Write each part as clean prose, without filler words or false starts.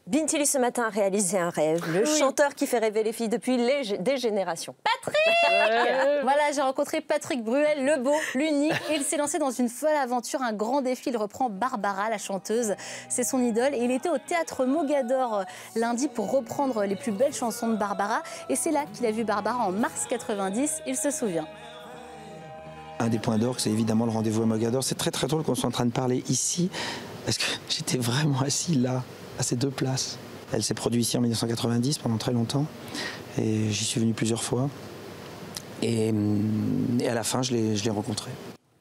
Bintili ce matin a réalisé un rêve, le chanteur qui fait rêver les filles depuis des générations. Patrick Voilà, j'ai rencontré Patrick Bruel, le beau, l'unique, et il s'est lancé dans une folle aventure, un grand défi. Il reprend Barbara, la chanteuse, c'est son idole. Et il était au théâtre Mogador lundi pour reprendre les plus belles chansons de Barbara. Et c'est là qu'il a vu Barbara en mars 90, il se souvient. Un des points d'orgue, c'est évidemment le rendez-vous à Mogador. C'est très drôle qu'on soit en train de parler ici, parce que j'étais vraiment assis là, à ces deux places. Elle s'est produite ici en 1990 pendant très longtemps, et j'y suis venu plusieurs fois. Et à la fin, je l'ai rencontrée.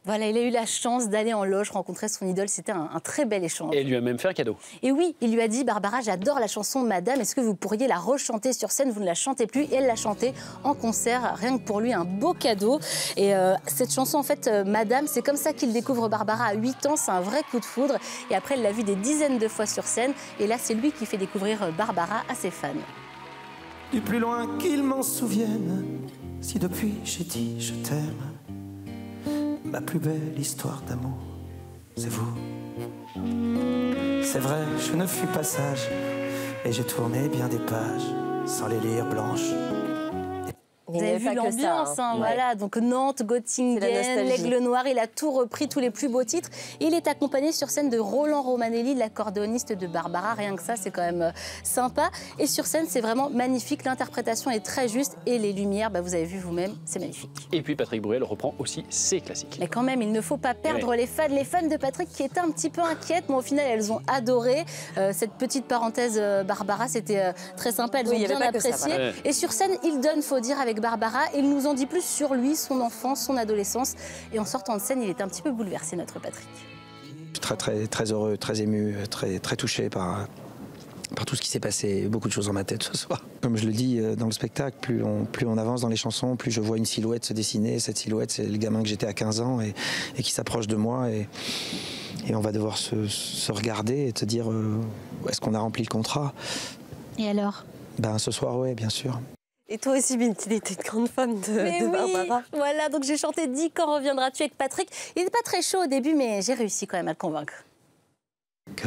Voilà, il a eu la chance d'aller en loge rencontrer son idole. C'était un très bel échange. Et il lui a même fait un cadeau. Et oui, il lui a dit « Barbara, j'adore la chanson Madame. Est-ce que vous pourriez la rechanter sur scène? Vous ne la chantez plus. » Et elle l'a chantée en concert. Rien que pour lui, un beau cadeau. Et cette chanson, en fait, Madame, c'est comme ça qu'il découvre Barbara à 8 ans. C'est un vrai coup de foudre. Et après, elle l'a vue des dizaines de fois sur scène. Et là, c'est lui qui fait découvrir Barbara à ses fans. Du plus loin qu'ils m'en souviennent, si depuis j'ai dit je t'aime, ma plus belle histoire d'amour, c'est vous. C'est vrai, je ne fus pas sage, et j'ai tourné bien des pages, sans les lire blanches. Vous avez vu l'ambiance, hein, voilà. Donc Nantes, Göttingen, l'Aigle Noir, il a tout repris, tous les plus beaux titres. Et il est accompagné sur scène de Roland Romanelli, l'accordéoniste de Barbara. Rien que ça, c'est quand même sympa. Et sur scène, c'est vraiment magnifique. L'interprétation est très juste. Et les lumières, vous avez vu vous-même, c'est magnifique. Et puis Patrick Bruel reprend aussi ses classiques. Mais quand même, il ne faut pas perdre les fans. Les fans de Patrick qui étaient un petit peu inquiètes, mais au final, elles ont adoré. Cette petite parenthèse, Barbara, c'était très sympa. Elles ont bien apprécié. Et sur scène, il donne, faut dire, avec Barbara. Il nous en dit plus sur lui, son enfance, son adolescence. Et en sortant de scène, il était un petit peu bouleversé, notre Patrick. Je suis très heureux, très ému, très touché par tout ce qui s'est passé. Beaucoup de choses dans ma tête ce soir. Comme je le dis dans le spectacle, plus on avance dans les chansons, plus je vois une silhouette se dessiner. Cette silhouette, c'est le gamin que j'étais à 15 ans et qui s'approche de moi. Et on va devoir se regarder et se dire est-ce qu'on a rempli le contrat? Et alors? Ce soir, oui, bien sûr. Et toi aussi, Bintili, t'es une grande fan de Barbara. Voilà, donc j'ai chanté « Dis quand reviendras-tu » avec Patrick. Il n'était pas très chaud au début, mais j'ai réussi quand même à le convaincre. Que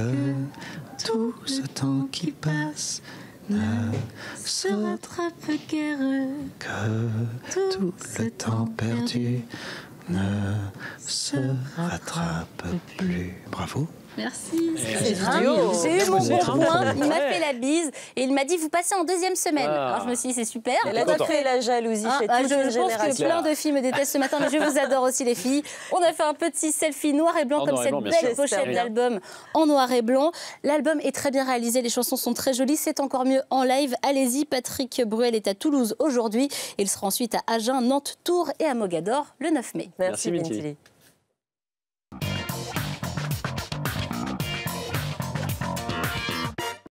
tout ce temps qui passe ne se rattrape guère. Que tout le temps perdu ne se rattrape plus. Bravo. Merci. C'est J'ai eu mon bon point, il m'a fait la bise et il m'a dit vous passez en deuxième semaine. Alors je me suis dit c'est super. Elle a créé la jalousie chez toute une génération. Je pense que plein de filles me détestent ce matin, mais je vous adore aussi les filles. On a fait un petit selfie noir et blanc comme cette belle pochette d'album en noir et blanc. L'album est très bien réalisé, les chansons sont très jolies, c'est encore mieux en live. Allez-y, Patrick Bruel est à Toulouse aujourd'hui. Il sera ensuite à Agen, Nantes, Tours et à Mogador le 9 mai. Merci Bintili.